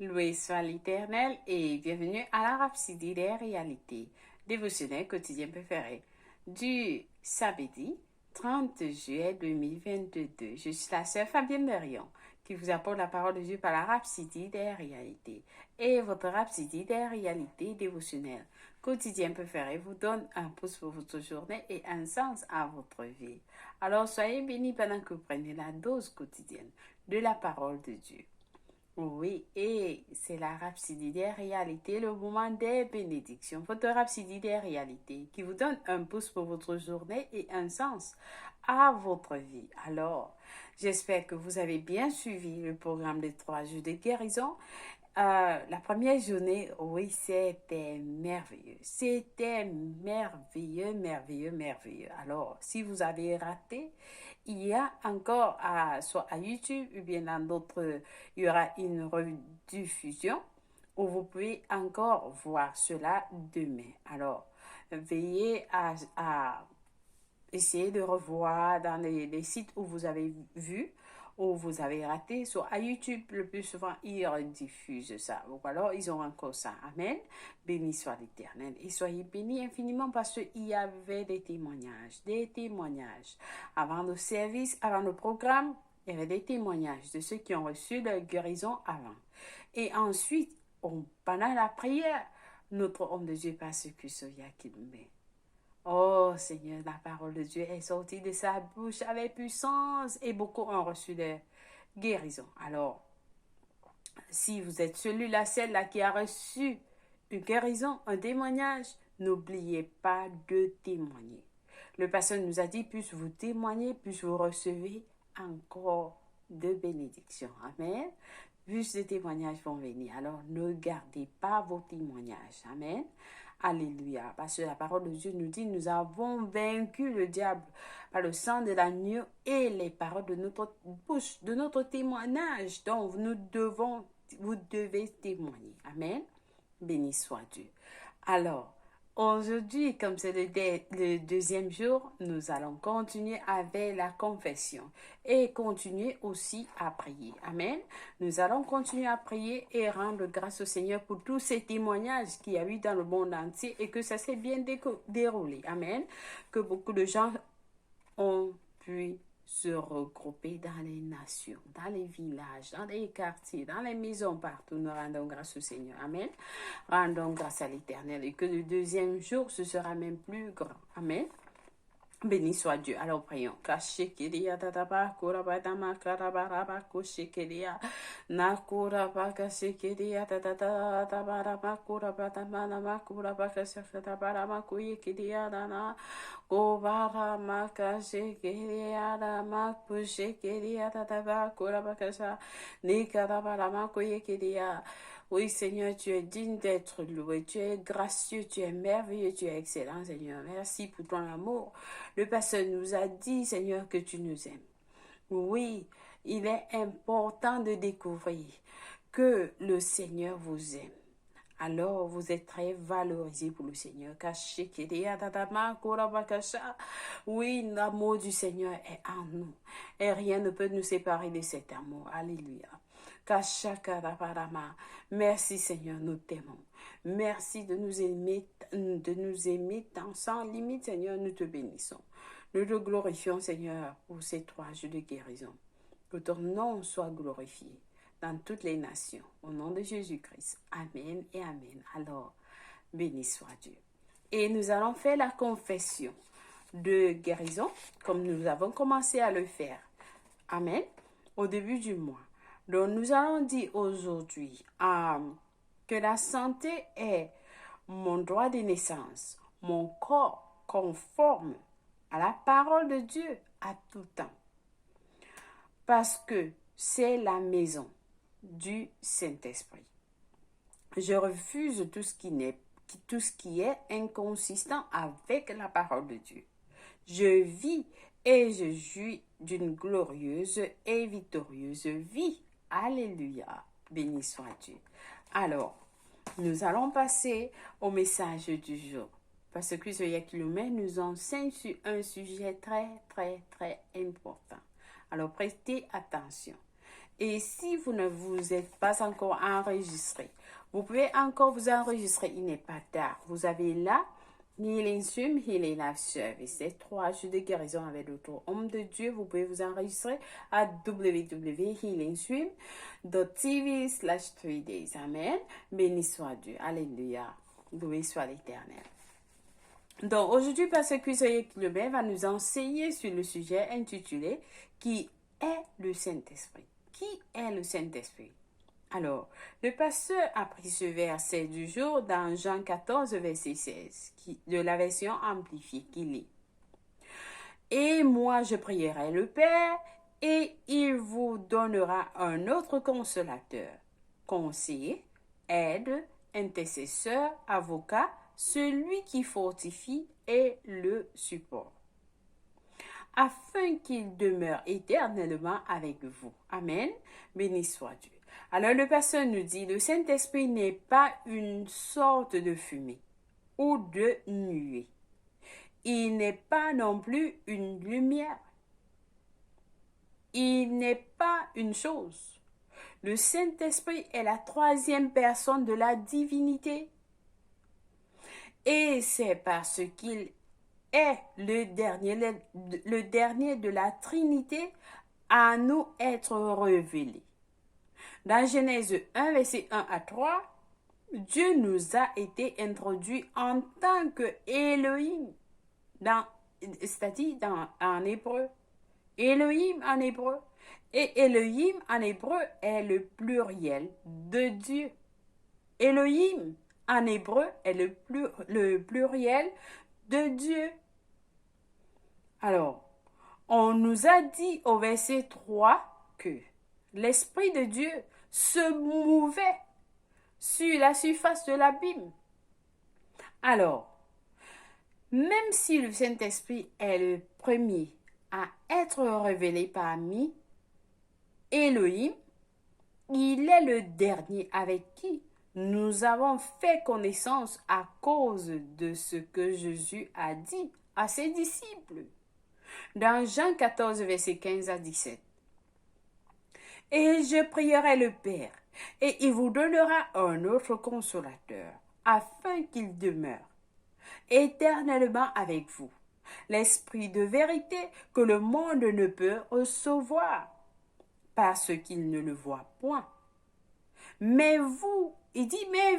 Loué soit l'Éternel et bienvenue à la Rhapsodie des réalités, dévotionnel quotidien préféré du samedi 30 juillet 2022. Je suis la sœur Fabienne Derion qui vous apporte la parole de Dieu par la Rhapsodie des réalités. Et votre Rhapsodie des réalités dévotionnelle quotidien préféré vous donne un pouce pour votre journée et un sens à votre vie. Alors soyez bénis pendant que vous prenez la dose quotidienne de la parole de Dieu. Oui, et c'est la Rhapsodie des réalités, le moment des bénédictions. Votre Rhapsodie des réalités qui vous donne un pouce pour votre journée et un sens à votre vie. Alors, j'espère que vous avez bien suivi le programme des 3 jours de guérison. La première journée, oui, c'était merveilleux. C'était merveilleux, merveilleux, merveilleux. Alors, si vous avez raté, il y a encore soit à YouTube ou bien dans d'autres, il y aura une rediffusion où vous pouvez encore voir cela demain. Alors, veillez à essayer de revoir dans les sites où vous avez vu, où vous avez raté. Sur YouTube, le plus souvent, ils rediffusent ça. Ou alors, ils ont encore ça. Amen. Béni soit l'Éternel. Et soyez bénis infiniment parce qu'il y avait des témoignages. Des témoignages. Avant le service, avant le programme, il y avait des témoignages de ceux qui ont reçu leur guérison avant. Et ensuite, pendant la prière, notre homme de Dieu, Pasteur Kusoya Kilmé. Oh Seigneur, la parole de Dieu est sortie de sa bouche avec puissance et beaucoup ont reçu la guérison. Alors, si vous êtes celui-là, celle-là qui a reçu une guérison, un témoignage, n'oubliez pas de témoigner. Le pasteur nous a dit, plus vous témoignez, plus vous recevez encore de bénédictions. Amen. Plus de témoignages vont venir. Alors, ne gardez pas vos témoignages. Amen. Alléluia. Parce que la parole de Dieu nous dit, nous avons vaincu le diable par le sang de l'agneau et les paroles de notre bouche, de notre témoignage. Donc, vous devez témoigner. Amen. Béni soit Dieu. Alors, aujourd'hui, comme c'est le deuxième jour, nous allons continuer avec la confession et continuer aussi à prier. Amen. Nous allons continuer à prier et rendre grâce au Seigneur pour tous ces témoignages qu'il y a eu dans le monde entier et que ça s'est bien déroulé. Amen. Que beaucoup de gens ont pu se regrouper dans les nations, dans les villages, dans les quartiers, dans les maisons, partout. Nous rendons grâce au Seigneur. Amen. Rendons grâce à l'Éternel et que le deuxième jour, ce sera même plus grand. Amen. Béni soit Dieu. Alors prions. Kashekeria tataba kurabadama karabaraba kushekeria nakuraba kashekeria tatata tabarama kurabadama nama kurabaka shakatabarama kuyekeria dana kobarama kashekeria dama kushekeria tataba kurabaka sha nikarabarama kuyekeria. Oui, Seigneur, tu es digne d'être loué. Tu es gracieux, tu es merveilleux, tu es excellent, Seigneur. Merci pour ton amour. Le pasteur nous a dit, Seigneur, que tu nous aimes. Oui, il est important de découvrir que le Seigneur vous aime. Alors, vous êtes très valorisé pour le Seigneur. Oui, l'amour du Seigneur est en nous. Et rien ne peut nous séparer de cet amour. Alléluia. Merci Seigneur, nous t'aimons. Merci de nous aimer tant sans limite, Seigneur, nous te bénissons. Nous te glorifions, Seigneur, pour ces 3 jours de guérison. Que ton nom soit glorifié dans toutes les nations. Au nom de Jésus-Christ. Amen et Amen. Alors, béni soit Dieu. Et nous allons faire la confession de guérison, comme nous avons commencé à le faire. Amen. Au début du mois. Donc, nous allons dire aujourd'hui que la santé est mon droit de naissance, mon corps conforme à la parole de Dieu à tout temps. Parce que c'est la maison du Saint-Esprit. Je refuse tout ce qui est inconsistant avec la parole de Dieu. Je vis et je jouis d'une glorieuse et victorieuse vie. Alléluia. Béni soit Dieu. Alors, nous allons passer au message du jour. Parce que ce Yakilomé nous enseigne sur un sujet très, très, très important. Alors, prestez attention. Et si vous ne vous êtes pas encore enregistré, vous pouvez encore vous enregistrer. Il n'est pas tard. Vous avez là Healing Stream, Healing Life Service. C'est 3 jours de guérison avec d'autres hommes de Dieu. Vous pouvez vous enregistrer à www.healingstream.tv/3days. Amen. Béni soit Dieu. Alléluia. Loué soit l'Éternel. Donc, aujourd'hui, Pasteur Cuiserier Kilobert va nous enseigner sur le sujet intitulé « Qui est le Saint-Esprit ?» Qui est le Saint-Esprit? Alors, le pasteur a pris ce verset du jour dans Jean 14, verset 16, de la version amplifiée qui lit. « Et moi, je prierai le Père, et il vous donnera un autre consolateur, conseiller, aide, intercesseur, avocat, celui qui fortifie et le support, afin qu'il demeure éternellement avec vous. » Amen. Béni soit Dieu. Alors le pasteur nous dit, le Saint-Esprit n'est pas une sorte de fumée ou de nuée. Il n'est pas non plus une lumière. Il n'est pas une chose. Le Saint-Esprit est la troisième personne de la divinité. Et c'est parce qu'il est le dernier de la Trinité à nous être révélé. Dans Genèse 1, verset 1 à 3, Dieu nous a été introduit en tant que Elohim, c'est-à-dire en hébreu. Elohim en hébreu. Et Elohim en hébreu est le pluriel de Dieu. Elohim en hébreu est le pluriel de Dieu. Alors, on nous a dit au verset 3 que l'Esprit de Dieu se mouvait sur la surface de l'abîme. Alors, même si le Saint-Esprit est le premier à être révélé parmi Elohim, il est le dernier avec qui nous avons fait connaissance à cause de ce que Jésus a dit à ses disciples. Dans Jean 14, verset 15 à 17. « Et je prierai le Père, et il vous donnera un autre consolateur, afin qu'il demeure éternellement avec vous, l'Esprit de vérité que le monde ne peut recevoir, parce qu'il ne le voit point. Mais vous, il dit, mais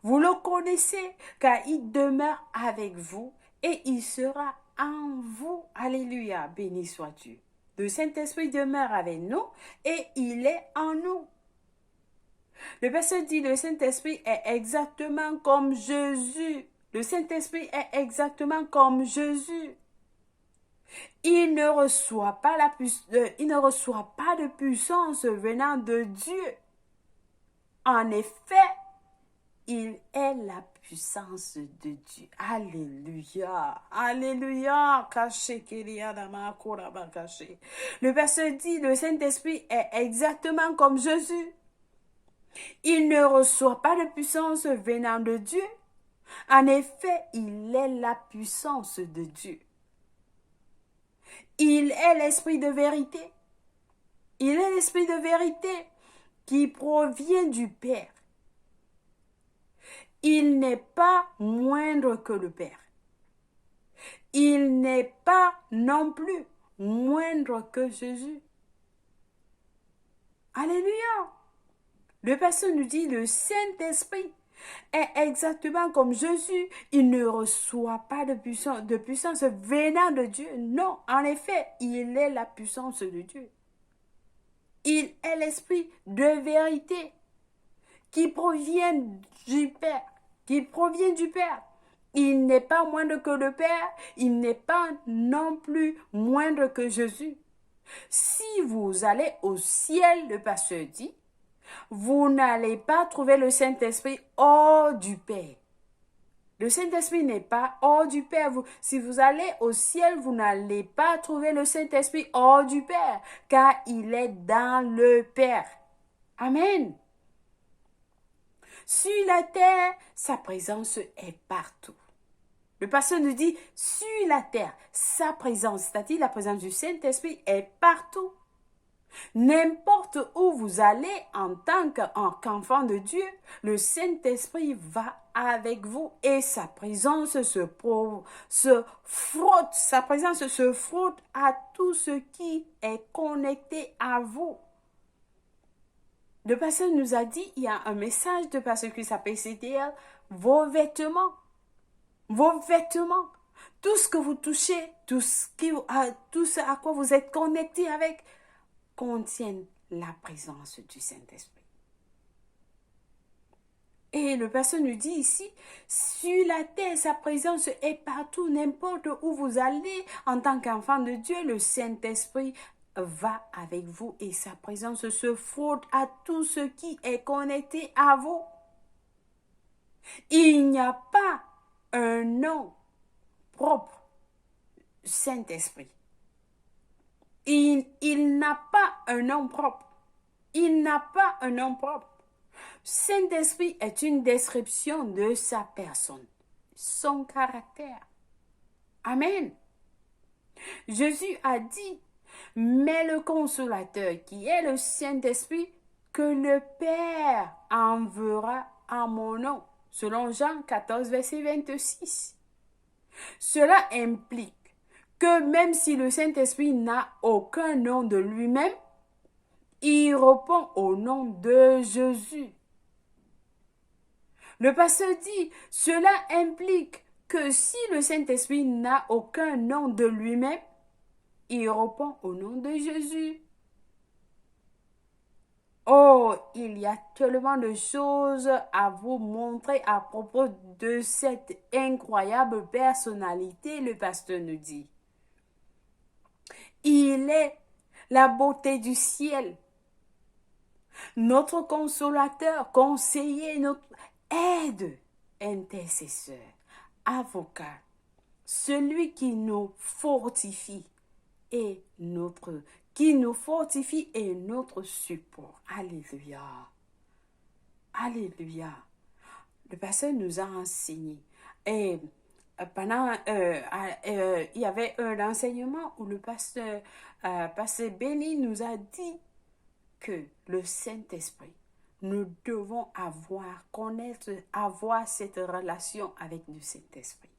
vous le connaissez, car il demeure avec vous, et il sera en vous. » Alléluia, béni soit Dieu. Le Saint-Esprit demeure avec nous et il est en nous. Le pasteur dit, le Saint-Esprit est exactement comme Jésus. Le Saint-Esprit est exactement comme Jésus. Il ne reçoit pas de puissance venant de Dieu. En effet, il est la puissance de Dieu. Alléluia. Alléluia. Le pasteur dit, le Saint-Esprit est exactement comme Jésus. Il ne reçoit pas de puissance venant de Dieu. En effet, il est la puissance de Dieu. Il est l'Esprit de vérité. Il est l'Esprit de vérité qui provient du Père. Il n'est pas moindre que le Père. Il n'est pas non plus moindre que Jésus. Alléluia. Le pasteur nous dit, le Saint-Esprit est exactement comme Jésus. Il ne reçoit pas de puissance venant de Dieu. Non, en effet, il est la puissance de Dieu. Il est l'Esprit de vérité qui provient du Père. Il n'est pas moindre que le Père, il n'est pas non plus moindre que Jésus. Si vous allez au ciel, le pasteur dit, vous n'allez pas trouver le Saint-Esprit hors du Père. Le Saint-Esprit n'est pas hors du Père. Si vous allez au ciel, vous n'allez pas trouver le Saint-Esprit hors du Père, car il est dans le Père. Amen. Sur la terre, sa présence est partout. Le pasteur nous dit, sur la terre, sa présence, c'est-à-dire la présence du Saint-Esprit est partout. N'importe où vous allez en tant qu'enfant de Dieu, le Saint-Esprit va avec vous et sa présence se frotte à tout ce qui est connecté à vous. Le pasteur nous a dit, il y a un message de pasteur qui s'appelle CTL, vos vêtements, tout ce que vous touchez, tout ce à quoi vous êtes connecté avec, contiennent la présence du Saint-Esprit. Et le pasteur nous dit ici, sur la terre, sa présence est partout, n'importe où vous allez, en tant qu'enfant de Dieu, le Saint-Esprit va avec vous et sa présence se frotte à tout ce qui est connecté à vous. Il n'y a pas un nom propre, Saint-Esprit. Il n'a pas un nom propre. Il n'a pas un nom propre. Saint-Esprit est une description de sa personne, son caractère. Amen. Jésus a dit, mais le consolateur qui est le Saint-Esprit, que le Père enverra en mon nom, selon Jean 14, verset 26. Cela implique que même si le Saint-Esprit n'a aucun nom de lui-même, il répond au nom de Jésus. Le pasteur dit, cela implique que si le Saint-Esprit n'a aucun nom de lui-même, il répond au nom de Jésus. Oh, il y a tellement de choses à vous montrer à propos de cette incroyable personnalité, le pasteur nous dit. Il est la beauté du ciel, notre consolateur, conseiller, notre aide, intercesseur, avocat, celui qui nous fortifie et notre support. Alléluia. Alléluia. Le pasteur nous a enseigné. Et il y avait un enseignement où le pasteur Béni nous a dit que le Saint-Esprit, nous devons avoir cette relation avec le Saint-Esprit.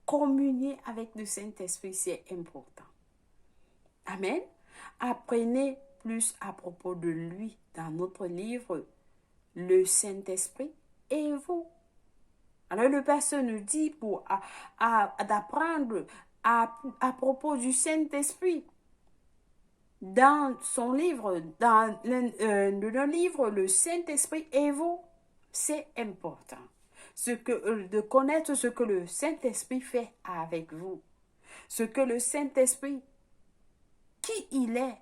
Communier avec le Saint-Esprit, c'est important. Amen. Apprenez plus à propos de lui dans notre livre, Le Saint-Esprit et vous. Alors le pasteur nous dit d'apprendre à propos du Saint-Esprit. Dans son livre, dans le livre Le Saint-Esprit et vous, c'est important. De connaître ce que le Saint-Esprit fait avec vous. Ce que le Saint-Esprit, qui il est.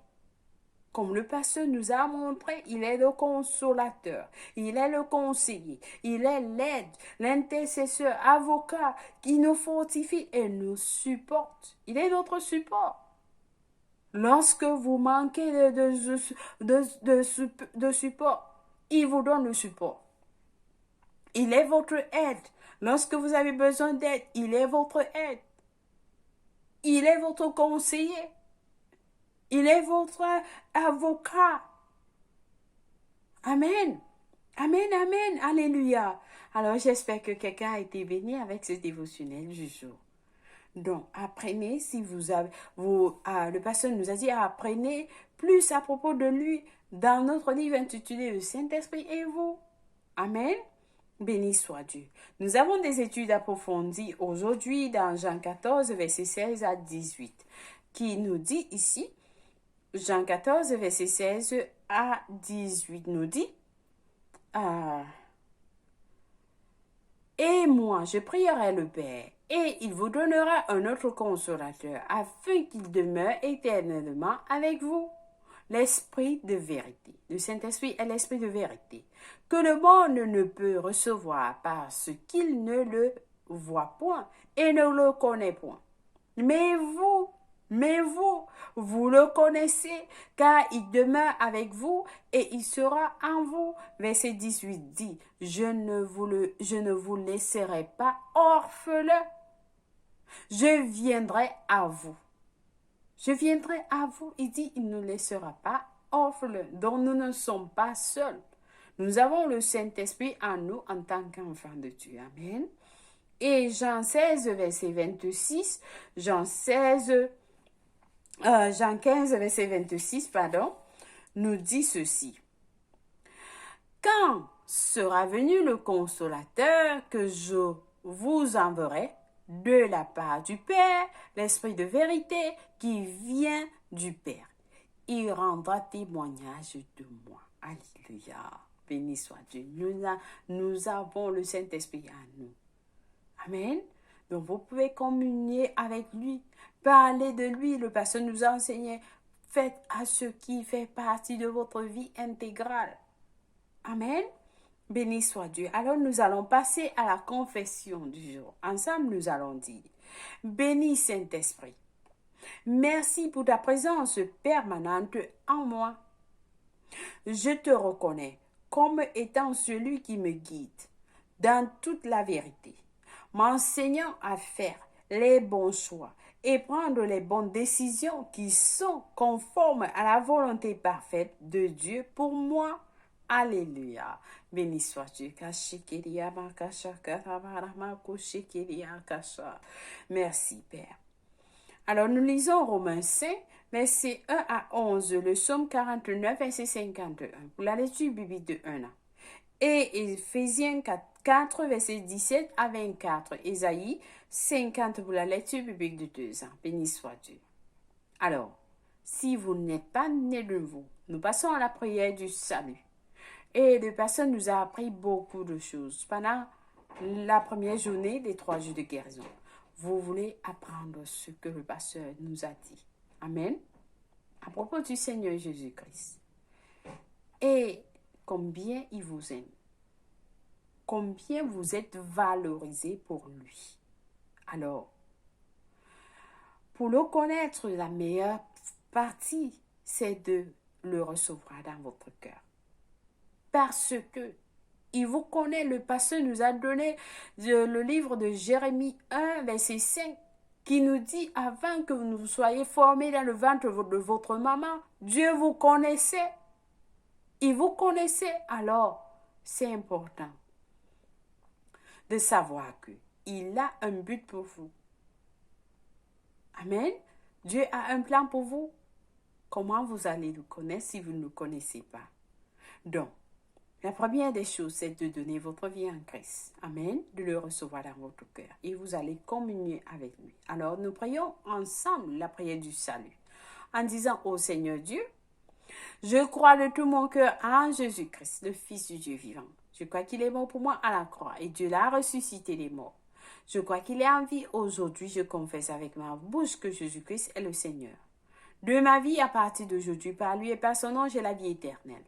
Comme le pasteur nous a montré, il est le consolateur, il est le conseiller, il est l'aide, l'intercesseur, avocat, qui nous fortifie et nous supporte. Il est notre support. Lorsque vous manquez de support, il vous donne le support. Il est votre aide. Lorsque vous avez besoin d'aide, il est votre aide. Il est votre conseiller. Il est votre avocat. Amen. Amen, amen. Alléluia. Alors, j'espère que quelqu'un a été béni avec ce dévotionnel du jour. Donc, apprenez, si vous avez, le pasteur nous a dit, apprenez plus à propos de lui dans notre livre intitulé Le Saint-Esprit et vous. Amen. Béni soit Dieu. Nous avons des études approfondies aujourd'hui dans Jean 14, verset 16 à 18, qui nous dit ici, Jean 14, verset 16 à 18 nous dit, et moi, je prierai le Père, et il vous donnera un autre consolateur, afin qu'il demeure éternellement avec vous, l'Esprit de vérité. Le Saint-Esprit est l'Esprit de vérité, que le monde ne peut recevoir parce qu'il ne le voit point et ne le connaît point. Mais vous le connaissez, car il demeure avec vous et il sera en vous. Verset 18 dit, je ne vous laisserai pas orphelins. Je viendrai à vous. Je viendrai à vous. Il dit, il ne nous laissera pas orphelins, dont nous ne sommes pas seuls. Nous avons le Saint-Esprit en nous en tant qu'enfants de Dieu. Amen. Et Jean 16, verset 26, Jean 15, verset 26, nous dit ceci. Quand sera venu le consolateur que je vous enverrai de la part du Père, l'Esprit de vérité qui vient du Père. Il rendra témoignage de moi. Alléluia. Béni soit Dieu. Nous avons le Saint-Esprit en nous. Amen. Donc vous pouvez communier avec lui, parler de lui. Le pasteur nous a enseigné, faites à ce qui fait partie de votre vie intégrale. Amen. Béni soit Dieu. Alors nous allons passer à la confession du jour. Ensemble, nous allons dire, béni Saint-Esprit, merci pour ta présence permanente en moi. Je te reconnais comme étant celui qui me guide dans toute la vérité, m'enseignant à faire les bons choix et prendre les bonnes décisions qui sont conformes à la volonté parfaite de Dieu pour moi. Alléluia. Béni soit Dieu. Merci Père. Alors nous lisons Romains 5, versets 1 à 11, le psaume 49, verset 51, pour la lecture biblique de 1 an. Et Éphésiens 4, verset 17 à 24, Ésaïe 50 pour la lecture biblique de 2 ans. Béni soit Dieu. Alors, si vous n'êtes pas né de nouveau, nous passons à la prière du salut. Et le pasteur nous a appris beaucoup de choses pendant la première journée des 3 jours de guérison. Vous voulez apprendre ce que le pasteur nous a dit. Amen. À propos du Seigneur Jésus-Christ. Et combien il vous aime. Combien vous êtes valorisé pour lui. Alors, pour le connaître, la meilleure partie, c'est de le recevoir dans votre cœur. Parce que il vous connaît, le pasteur nous a donné le livre de Jérémie 1, verset 5, qui nous dit, avant que vous soyez formés dans le ventre de votre maman, Dieu vous connaissait. Il vous connaissait. Alors, c'est important de savoir qu'il a un but pour vous. Amen. Dieu a un plan pour vous. Comment vous allez le connaître si vous ne le connaissez pas? Donc, la première des choses, c'est de donner votre vie en Christ. Amen. De le recevoir dans votre cœur. Et vous allez communier avec lui. Alors, nous prions ensemble la prière du salut. En disant, ô Seigneur Dieu, je crois de tout mon cœur en Jésus-Christ, le Fils du Dieu vivant. Je crois qu'il est mort pour moi à la croix et Dieu l'a ressuscité les morts. Je crois qu'il est en vie aujourd'hui. Je confesse avec ma bouche que Jésus-Christ est le Seigneur. De ma vie à partir d'aujourd'hui, par lui et par son nom, j'ai la vie éternelle.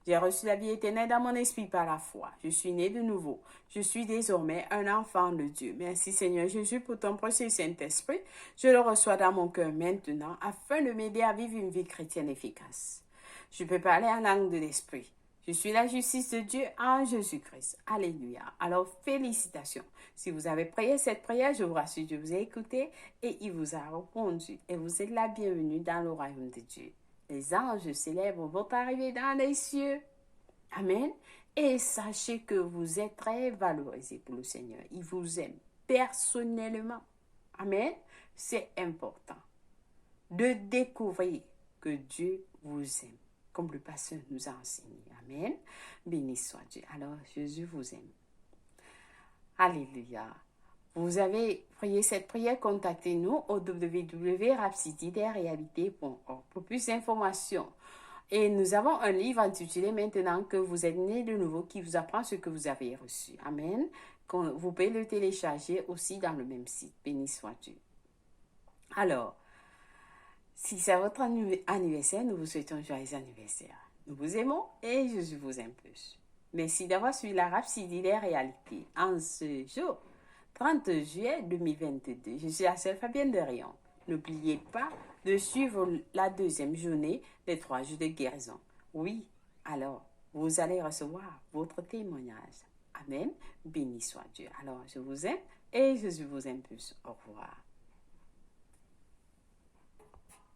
J'ai reçu la vie éternelle dans mon esprit par la foi. Je suis né de nouveau. Je suis désormais un enfant de Dieu. Merci Seigneur Jésus pour ton précieux Saint-Esprit. Je le reçois dans mon cœur maintenant afin de m'aider à vivre une vie chrétienne efficace. Je peux parler en langue de l'esprit. Je suis la justice de Dieu en Jésus-Christ. Alléluia. Alors félicitations. Si vous avez prié cette prière, je vous rassure, je vous ai écouté et il vous a répondu. Et vous êtes la bienvenue dans le royaume de Dieu. Les anges célèbres vont arriver dans les cieux. Amen. Et sachez que vous êtes très valorisés pour le Seigneur. Il vous aime personnellement. Amen. C'est important de découvrir que Dieu vous aime, comme le pasteur nous a enseigné. Amen. Béni soit Dieu. Alors, Jésus vous aime. Alléluia. Vous avez prié cette prière, contactez-nous au www.rhapsodieresrealités.org pour plus d'informations. Et nous avons un livre intitulé « Maintenant que vous êtes né de nouveau » qui vous apprend ce que vous avez reçu. Amen. Vous pouvez le télécharger aussi dans le même site. Béni soit Dieu. Alors, si c'est votre anniversaire, nous vous souhaitons un joyeux anniversaire. Nous vous aimons et Jésus vous aime plus. Merci d'avoir suivi la Rhapsodie des réalités en ce jour. 30 juillet 2022. Je suis la sœur Fabienne de Rion. N'oubliez pas de suivre la deuxième journée des 3 jours de guérison. Oui, alors, vous allez recevoir votre témoignage. Amen. Béni soit Dieu. Alors, je vous aime et Jésus vous aime plus. Au revoir.